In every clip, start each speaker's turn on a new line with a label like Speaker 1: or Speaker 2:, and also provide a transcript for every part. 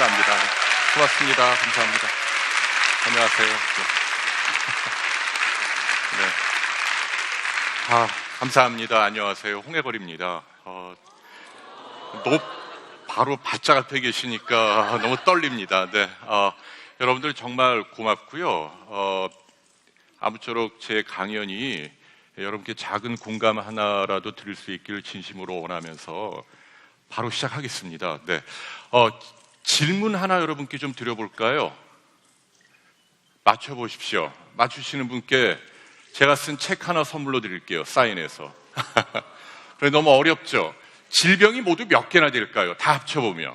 Speaker 1: 감사합니다. 고맙습니다. 감사합니다. 안녕하세요. 네. 감사합니다. 안녕하세요. 홍해벌입니다. 바로 바짝 앞에 계시니까 너무 떨립니다. 네. 여러분들 정말 고맙고요. 아무쪼록 제 강연이 여러분께 작은 공감 하나라도 드릴 수 있기를 진심으로 원하면서 바로 시작하겠습니다. 네. 질문 하나 여러분께 좀 드려볼까요? 맞춰보십시오. 맞추시는 분께 제가 쓴 책 하나 선물로 드릴게요. 사인해서. 그래, 너무 어렵죠? 질병이 모두 몇 개나 될까요? 다 합쳐보면.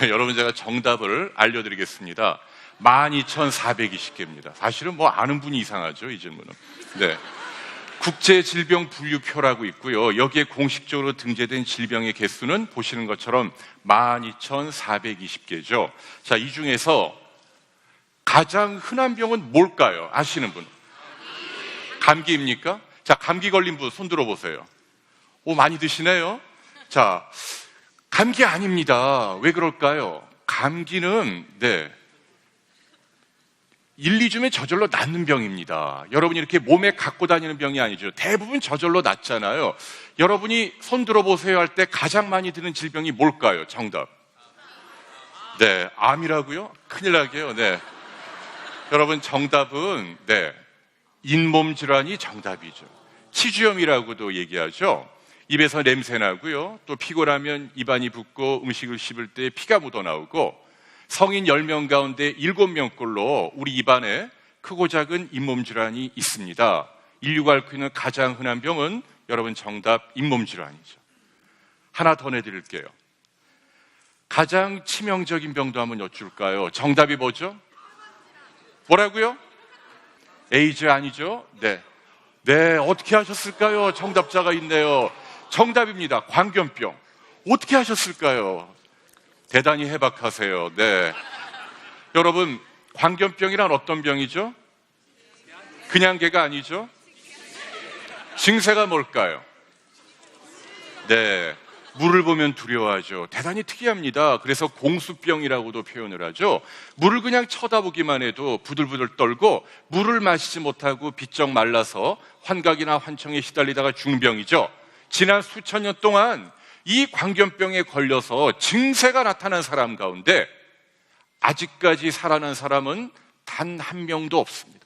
Speaker 1: 여러분, 제가 정답을 알려드리겠습니다. 12,420개입니다. 사실은 뭐 아는 분이 이상하죠, 이 질문은. 네. 국제질병분류표라고 있고요. 여기에 공식적으로 등재된 질병의 개수는 보시는 것처럼 12,420개죠. 자, 이 중에서 가장 흔한 병은 뭘까요? 아시는 분? 감기입니까? 자, 감기 걸린 분 손 들어보세요. 오, 많이 드시네요. 자, 감기 아닙니다. 왜 그럴까요? 감기는 1, 2주면 저절로 낫는 병입니다. 여러분이 이렇게 몸에 갖고 다니는 병이 아니죠. 대부분 저절로 낫잖아요. 여러분이 손 들어보세요 할 때 가장 많이 드는 질병이 뭘까요? 정답. 네, 암이라고요? 큰일 나게요. 네. 여러분, 정답은 잇몸 질환이 정답이죠. 치주염이라고도 얘기하죠. 입에서 냄새 나고요. 또 피곤하면 입안이 붓고 음식을 씹을 때 피가 묻어 나오고, 성인 10명 가운데 7명꼴로 우리 입안에 크고 작은 잇몸 질환이 있습니다. 인류가 앓고 있는 가장 흔한 병은 여러분 정답 잇몸 질환이죠. 하나 더 내드릴게요. 가장 치명적인 병도 한번 여쭐까요? 정답이 뭐죠? 뭐라고요? 에이즈 아니죠? 네, 어떻게 하셨을까요? 정답자가 있네요. 정답입니다. 광견병. 어떻게 하셨을까요? 대단히 해박하세요. 네. 여러분, 광견병이란 어떤 병이죠? 그냥 개가 아니죠? 증세가 뭘까요? 네. 물을 보면 두려워하죠. 대단히 특이합니다. 그래서 공수병이라고도 표현을 하죠. 물을 그냥 쳐다보기만 해도 부들부들 떨고 물을 마시지 못하고 비쩍 말라서 환각이나 환청에 시달리다가 죽는 병이죠. 지난 수천 년 동안 이 광견병에 걸려서 증세가 나타난 사람 가운데 아직까지 살아난 사람은 단 한 명도 없습니다.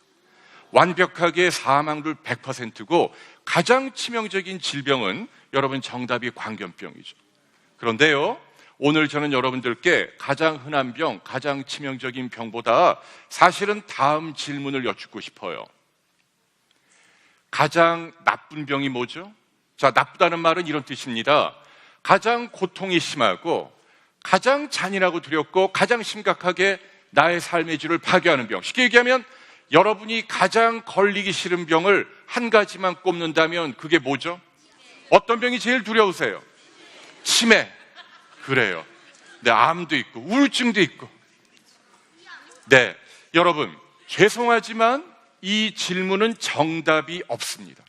Speaker 1: 완벽하게 사망률 100%고 가장 치명적인 질병은 여러분 정답이 광견병이죠. 그런데요, 오늘 저는 여러분들께 가장 흔한 병, 가장 치명적인 병보다 사실은 다음 질문을 여쭙고 싶어요. 가장 나쁜 병이 뭐죠? 자, 나쁘다는 말은 이런 뜻입니다. 가장 고통이 심하고 가장 잔인하고 두렵고 가장 심각하게 나의 삶의 질을 파괴하는 병. 쉽게 얘기하면 여러분이 가장 걸리기 싫은 병을 한 가지만 꼽는다면 그게 뭐죠? 어떤 병이 제일 두려우세요? 치매. 그래요. 네, 암도 있고 우울증도 있고. 네, 여러분, 죄송하지만 이 질문은 정답이 없습니다.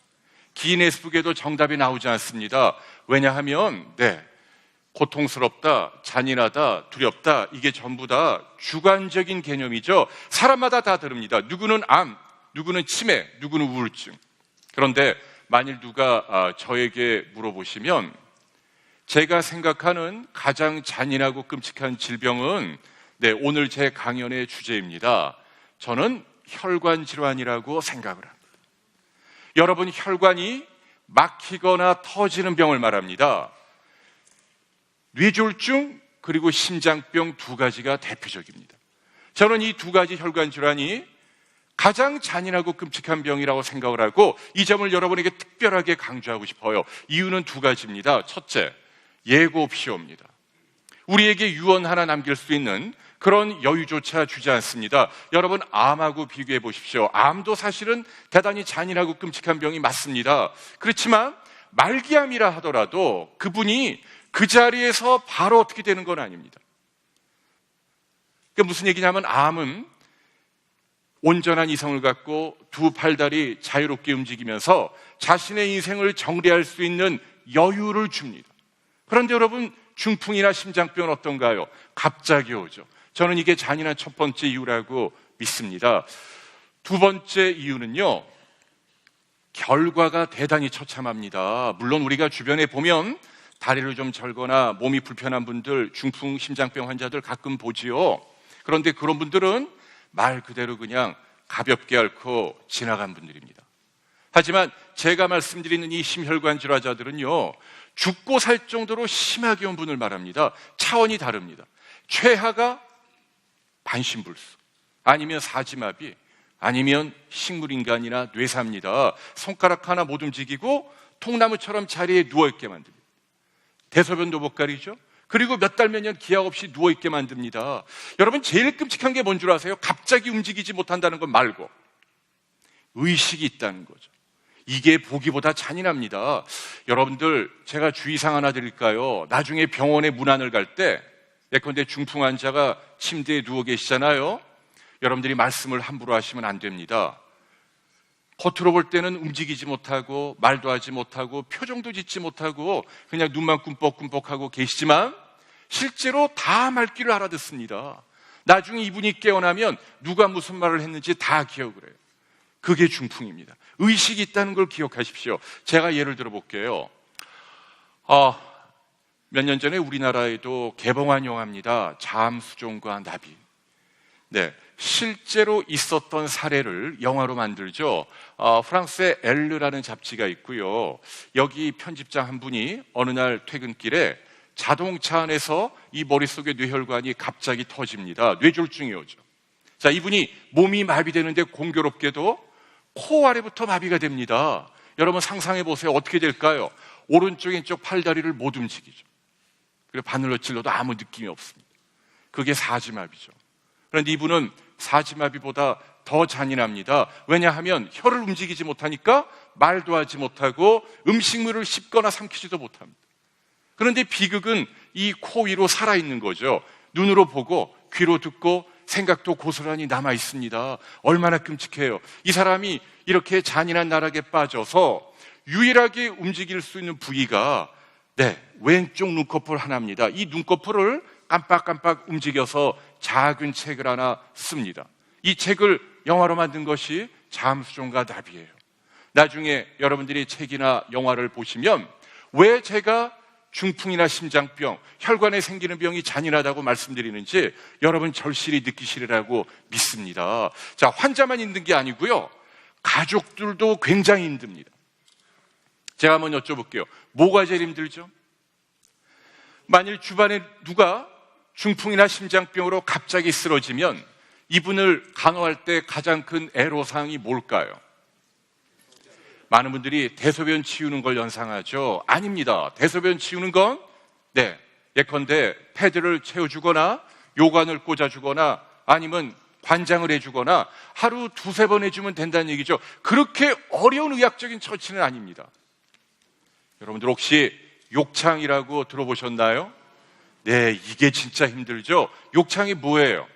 Speaker 1: 기네스북에도 정답이 나오지 않습니다. 왜냐하면 고통스럽다, 잔인하다, 두렵다, 이게 전부 다 주관적인 개념이죠. 사람마다 다 다릅니다. 누구는 암, 누구는 치매, 누구는 우울증. 그런데 만일 누가 저에게 물어보시면 제가 생각하는 가장 잔인하고 끔찍한 질병은 오늘 제 강연의 주제입니다. 저는 혈관 질환이라고 생각을 합니다. 여러분, 혈관이 막히거나 터지는 병을 말합니다. 뇌졸중 그리고 심장병 두 가지가 대표적입니다. 저는 이 두 가지 혈관 질환이 가장 잔인하고 끔찍한 병이라고 생각을 하고 이 점을 여러분에게 특별하게 강조하고 싶어요. 이유는 두 가지입니다. 첫째, 예고 없이옵니다. 우리에게 유언 하나 남길 수 있는 그런 여유조차 주지 않습니다. 여러분, 암하고 비교해 보십시오. 암도 사실은 대단히 잔인하고 끔찍한 병이 맞습니다. 그렇지만 말기암이라 하더라도 그분이 그 자리에서 바로 어떻게 되는 건 아닙니다. 그러니까 무슨 얘기냐면 암은 온전한 이성을 갖고 두 팔다리 자유롭게 움직이면서 자신의 인생을 정리할 수 있는 여유를 줍니다. 그런데 여러분, 중풍이나 심장병은 어떤가요? 갑자기 오죠. 저는 이게 잔인한 첫 번째 이유라고 믿습니다. 두 번째 이유는요, 결과가 대단히 처참합니다. 물론 우리가 주변에 보면 다리를 좀 절거나 몸이 불편한 분들, 중풍, 심장병 환자들 가끔 보지요. 그런데 그런 분들은 말 그대로 그냥 가볍게 앓고 지나간 분들입니다. 하지만 제가 말씀드리는 이 심혈관 질환자들은요, 죽고 살 정도로 심하게 온 분을 말합니다. 차원이 다릅니다. 최하가 반신불수, 아니면 사지마비, 아니면 식물인간이나 뇌사입니다. 손가락 하나 못 움직이고 통나무처럼 자리에 누워있게 만듭니다. 대소변도 못 가리죠. 그리고 몇 달 몇 년 기약 없이 누워있게 만듭니다. 여러분, 제일 끔찍한 게 뭔 줄 아세요? 갑자기 움직이지 못한다는 것 말고 의식이 있다는 거죠. 이게 보기보다 잔인합니다. 여러분들, 제가 주의사항 하나 드릴까요? 나중에 병원에 문안을 갈 때, 예컨대 중풍 환자가 침대에 누워 계시잖아요. 여러분들이 말씀을 함부로 하시면 안 됩니다. 겉으로 볼 때는 움직이지 못하고 말도 하지 못하고 표정도 짓지 못하고 그냥 눈만 꿈뻑꿈뻑하고 계시지만 실제로 다 말귀를 알아듣습니다. 나중에 이분이 깨어나면 누가 무슨 말을 했는지 다 기억을 해요. 그게 중풍입니다. 의식이 있다는 걸 기억하십시오. 제가 예를 들어 볼게요. 몇 년 전에 우리나라에도 개봉한 영화입니다. 자암수종과 나비. 네, 실제로 있었던 사례를 영화로 만들죠. 프랑스의 엘르라는 잡지가 있고요. 여기 편집장 한 분이 어느 날 퇴근길에 자동차 안에서 이 머릿속의 뇌혈관이 갑자기 터집니다. 뇌졸중이 오죠. 자, 이분이 몸이 마비되는데 공교롭게도 코 아래부터 마비가 됩니다. 여러분 상상해 보세요. 어떻게 될까요? 오른쪽 왼쪽 팔다리를 못 움직이죠. 그리고 바늘로 찔러도 아무 느낌이 없습니다. 그게 사지마비죠. 그런데 이분은 사지마비보다 더 잔인합니다. 왜냐하면 혀를 움직이지 못하니까 말도 하지 못하고 음식물을 씹거나 삼키지도 못합니다. 그런데 비극은 이 코 위로 살아있는 거죠. 눈으로 보고 귀로 듣고 생각도 고스란히 남아 있습니다. 얼마나 끔찍해요. 이 사람이 이렇게 잔인한 나락에 빠져서 유일하게 움직일 수 있는 부위가 왼쪽 눈꺼풀 하나입니다. 이 눈꺼풀을 깜빡깜빡 움직여서 작은 책을 하나 씁니다. 이 책을 영화로 만든 것이 자암수종과 나비예요. 나중에 여러분들이 책이나 영화를 보시면 왜 제가 중풍이나 심장병, 혈관에 생기는 병이 잔인하다고 말씀드리는지 여러분 절실히 느끼시리라고 믿습니다. 자, 환자만 힘든 게 아니고요, 가족들도 굉장히 힘듭니다. 제가 한번 여쭤볼게요. 뭐가 제일 힘들죠? 만일 주변에 누가 중풍이나 심장병으로 갑자기 쓰러지면 이분을 간호할 때 가장 큰 애로사항이 뭘까요? 많은 분들이 대소변 치우는 걸 연상하죠. 아닙니다. 대소변 치우는 건 예컨대 패드를 채워주거나 요관을 꽂아주거나 아니면 관장을 해주거나 하루 두세 번 해주면 된다는 얘기죠. 그렇게 어려운 의학적인 처치는 아닙니다. 여러분들 혹시 욕창이라고 들어보셨나요? 네, 이게 진짜 힘들죠. 욕창이 뭐예요?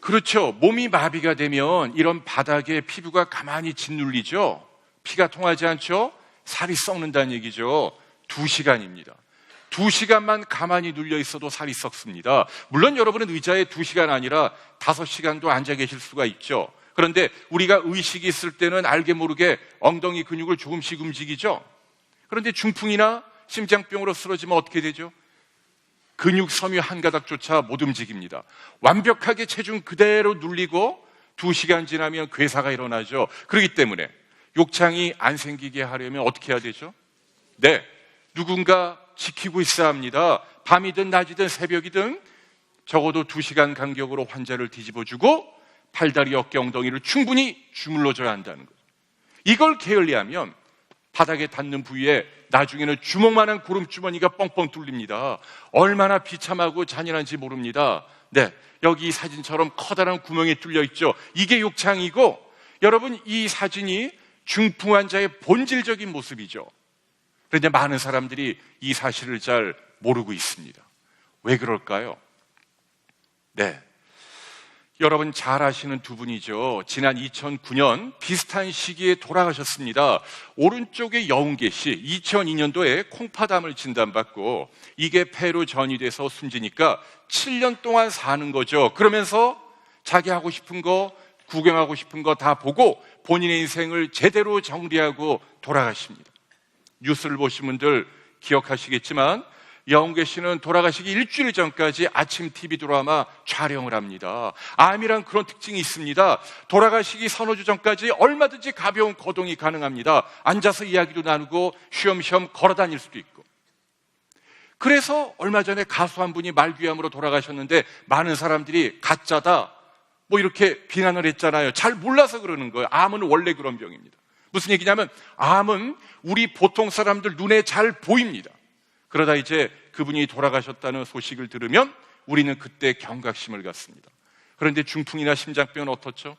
Speaker 1: 그렇죠. 몸이 마비가 되면 이런 바닥에 피부가 가만히 짓눌리죠. 피가 통하지 않죠. 살이 썩는다는 얘기죠. 2시간입니다. 2시간만 가만히 눌려 있어도 살이 썩습니다. 물론 여러분은 의자에 2시간 아니라 5시간도 앉아 계실 수가 있죠. 그런데 우리가 의식이 있을 때는 알게 모르게 엉덩이 근육을 조금씩 움직이죠. 그런데 중풍이나 심장병으로 쓰러지면 어떻게 되죠? 근육 섬유 한 가닥조차 못 움직입니다. 완벽하게 체중 그대로 눌리고 2시간 지나면 괴사가 일어나죠. 그렇기 때문에 욕창이 안 생기게 하려면 어떻게 해야 되죠? 누군가 지키고 있어야 합니다. 밤이든 낮이든 새벽이든 적어도 2시간 간격으로 환자를 뒤집어주고 팔다리, 어깨, 엉덩이를 충분히 주물러줘야 한다는 거죠. 이걸 게을리하면 바닥에 닿는 부위에 나중에는 주먹만한 고름주머니가 뻥뻥 뚫립니다. 얼마나 비참하고 잔인한지 모릅니다. 여기 이 사진처럼 커다란 구멍이 뚫려 있죠. 이게 욕창이고, 여러분 이 사진이 중풍 환자의 본질적인 모습이죠. 그런데 많은 사람들이 이 사실을 잘 모르고 있습니다. 왜 그럴까요? 여러분 잘 아시는 두 분이죠. 지난 2009년 비슷한 시기에 돌아가셨습니다. 오른쪽에 여운계 씨, 2002년도에 콩파담을 진단받고 이게 폐로 전이돼서 숨지니까 7년 동안 사는 거죠. 그러면서 자기 하고 싶은 거, 구경하고 싶은 거 다 보고 본인의 인생을 제대로 정리하고 돌아가십니다. 뉴스를 보신 분들 기억하시겠지만 여운계 씨는 돌아가시기 일주일 전까지 아침 TV 드라마 촬영을 합니다. 암이란 그런 특징이 있습니다. 돌아가시기 서너 주 전까지 얼마든지 가벼운 거동이 가능합니다. 앉아서 이야기도 나누고 쉬엄쉬엄 걸어 다닐 수도 있고. 그래서 얼마 전에 가수 한 분이 말귀암으로 돌아가셨는데 많은 사람들이 가짜다 뭐 이렇게 비난을 했잖아요. 잘 몰라서 그러는 거예요. 암은 원래 그런 병입니다. 무슨 얘기냐면 암은 우리 보통 사람들 눈에 잘 보입니다. 그러다 이제 그분이 돌아가셨다는 소식을 들으면 우리는 그때 경각심을 갖습니다. 그런데 중풍이나 심장병은 어떻죠?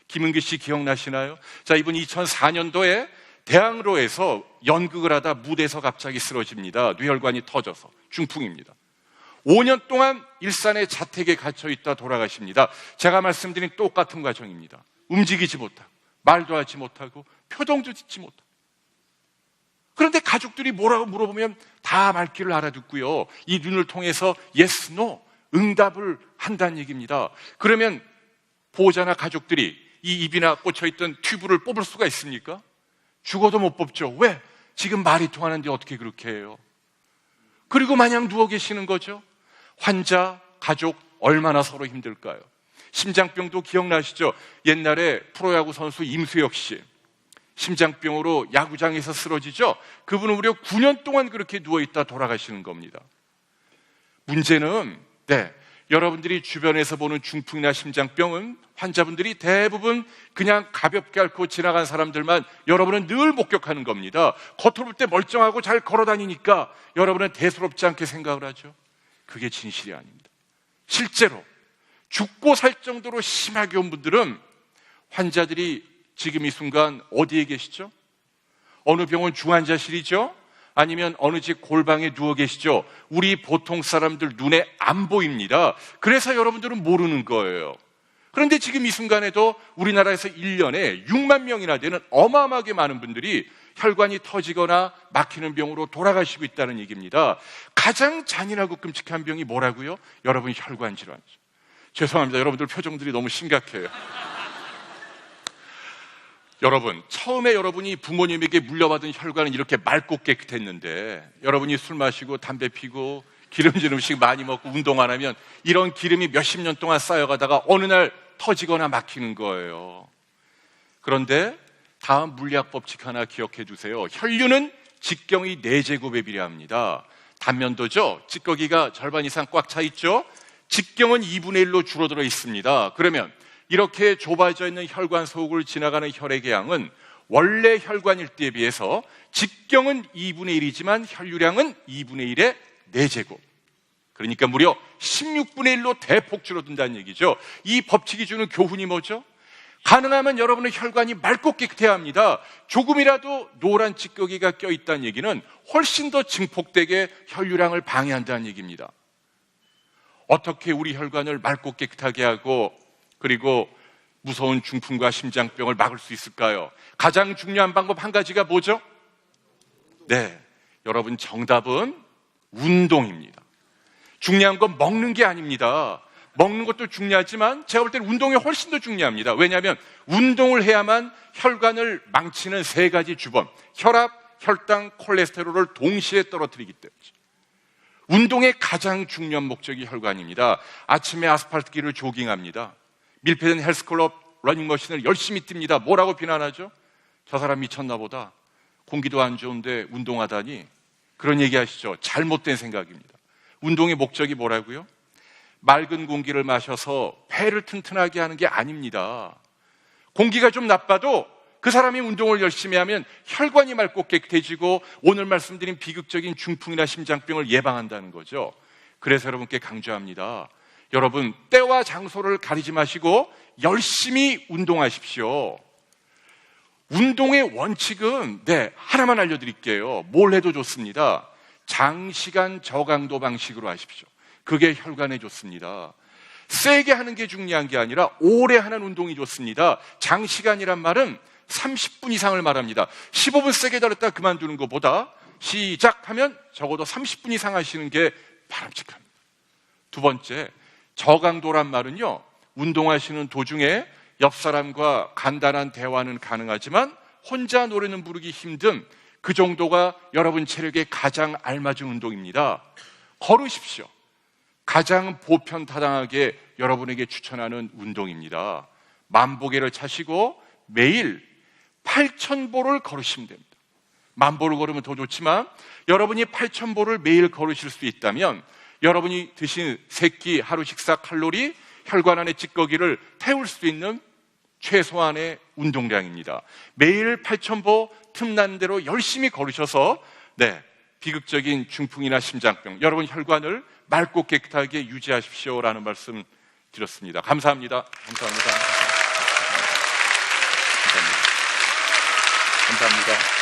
Speaker 1: 김은기 씨 기억나시나요? 자, 이분 2004년도에 대학로에서 연극을 하다 무대에서 갑자기 쓰러집니다. 뇌혈관이 터져서 중풍입니다. 5년 동안 일산의 자택에 갇혀 있다 돌아가십니다. 제가 말씀드린 똑같은 과정입니다. 움직이지 못하고 말도 하지 못하고 표정도 짓지 못하고. 그런데 가족들이 뭐라고 물어보면 다 말귀를 알아듣고요. 이 눈을 통해서 yes, no, 응답을 한다는 얘기입니다. 그러면 보호자나 가족들이 이 입이나 꽂혀있던 튜브를 뽑을 수가 있습니까? 죽어도 못 뽑죠. 왜? 지금 말이 통하는데 어떻게 그렇게 해요? 그리고 마냥 누워 계시는 거죠. 환자, 가족 얼마나 서로 힘들까요? 심장병도 기억나시죠? 옛날에 프로야구 선수 임수혁 씨 심장병으로 야구장에서 쓰러지죠. 그분은 무려 9년 동안 그렇게 누워있다 돌아가시는 겁니다. 문제는 여러분들이 주변에서 보는 중풍이나 심장병은 환자분들이 대부분 그냥 가볍게 앓고 지나간 사람들만 여러분은 늘 목격하는 겁니다. 겉으로 볼 때 멀쩡하고 잘 걸어다니니까 여러분은 대수롭지 않게 생각을 하죠. 그게 진실이 아닙니다. 실제로 죽고 살 정도로 심하게 온 분들은 환자들이 지금 이 순간 어디에 계시죠? 어느 병원 중환자실이죠? 아니면 어느 집 골방에 누워 계시죠? 우리 보통 사람들 눈에 안 보입니다. 그래서 여러분들은 모르는 거예요. 그런데 지금 이 순간에도 우리나라에서 1년에 6만 명이나 되는 어마어마하게 많은 분들이 혈관이 터지거나 막히는 병으로 돌아가시고 있다는 얘기입니다. 가장 잔인하고 끔찍한 병이 뭐라고요? 여러분, 혈관 질환이죠. 죄송합니다. 여러분들 표정들이 너무 심각해요. 여러분, 처음에 여러분이 부모님에게 물려받은 혈관은 이렇게 맑고 깨끗했는데 여러분이 술 마시고 담배 피고 기름진 음식 많이 먹고 운동 안 하면 이런 기름이 몇십 년 동안 쌓여가다가 어느 날 터지거나 막히는 거예요. 그런데 다음 물리학 법칙 하나 기억해 두세요. 혈류는 직경의 4제곱에 비례합니다. 단면도죠. 찌꺼기가 절반 이상 꽉 차 있죠. 직경은 2분의 1로 줄어들어 있습니다. 그러면 이렇게 좁아져 있는 혈관 속을 지나가는 혈액의 양은 원래 혈관일 때에 비해서 직경은 2분의 1이지만 혈류량은 2분의 1의 4제곱. 그러니까 무려 16분의 1로 대폭 줄어든다는 얘기죠. 이 법칙이 주는 교훈이 뭐죠? 가능하면 여러분의 혈관이 맑고 깨끗해야 합니다. 조금이라도 노란 찌꺼기가 껴있다는 얘기는 훨씬 더 증폭되게 혈류량을 방해한다는 얘기입니다. 어떻게 우리 혈관을 맑고 깨끗하게 하고 그리고 무서운 중풍과 심장병을 막을 수 있을까요? 가장 중요한 방법 한 가지가 뭐죠? 여러분, 정답은 운동입니다. 중요한 건 먹는 게 아닙니다. 먹는 것도 중요하지만 제가 볼 때는 운동이 훨씬 더 중요합니다. 왜냐하면 운동을 해야만 혈관을 망치는 3가지 주범, 혈압, 혈당, 콜레스테롤을 동시에 떨어뜨리기 때문이죠. 운동의 가장 중요한 목적이 혈관입니다. 아침에 아스팔트 길을 조깅합니다. 밀폐된 헬스클럽 러닝머신을 열심히 뜁니다. 뭐라고 비난하죠? 저 사람 미쳤나 보다. 공기도 안 좋은데 운동하다니. 그런 얘기 하시죠. 잘못된 생각입니다. 운동의 목적이 뭐라고요? 맑은 공기를 마셔서 폐를 튼튼하게 하는 게 아닙니다. 공기가 좀 나빠도 그 사람이 운동을 열심히 하면 혈관이 맑고 깨끗해지고 오늘 말씀드린 비극적인 중풍이나 심장병을 예방한다는 거죠. 그래서 여러분께 강조합니다. 여러분, 때와 장소를 가리지 마시고 열심히 운동하십시오. 운동의 원칙은 하나만 알려드릴게요. 뭘 해도 좋습니다. 장시간 저강도 방식으로 하십시오. 그게 혈관에 좋습니다. 세게 하는 게 중요한 게 아니라 오래 하는 운동이 좋습니다. 장시간이란 말은 30분 이상을 말합니다. 15분 세게 달렸다 그만두는 것보다 시작하면 적어도 30분 이상 하시는 게 바람직합니다. 두 번째, 저강도란 말은요, 운동하시는 도중에 옆 사람과 간단한 대화는 가능하지만 혼자 노래는 부르기 힘든 그 정도가 여러분 체력에 가장 알맞은 운동입니다. 걸으십시오. 가장 보편타당하게 여러분에게 추천하는 운동입니다. 만보계를 차시고 매일 8,000보를 걸으시면 됩니다. 만보를 걸으면 더 좋지만 여러분이 8,000보를 매일 걸으실 수 있다면 여러분이 드신 세끼 하루 식사 칼로리, 혈관 안의 찌꺼기를 태울 수 있는 최소한의 운동량입니다. 매일 8,000보 틈난 대로 열심히 걸으셔서 비극적인 중풍이나 심장병, 여러분 혈관을 맑고 깨끗하게 유지하십시오라는 말씀 드렸습니다. 감사합니다. 감사합니다. 감사합니다.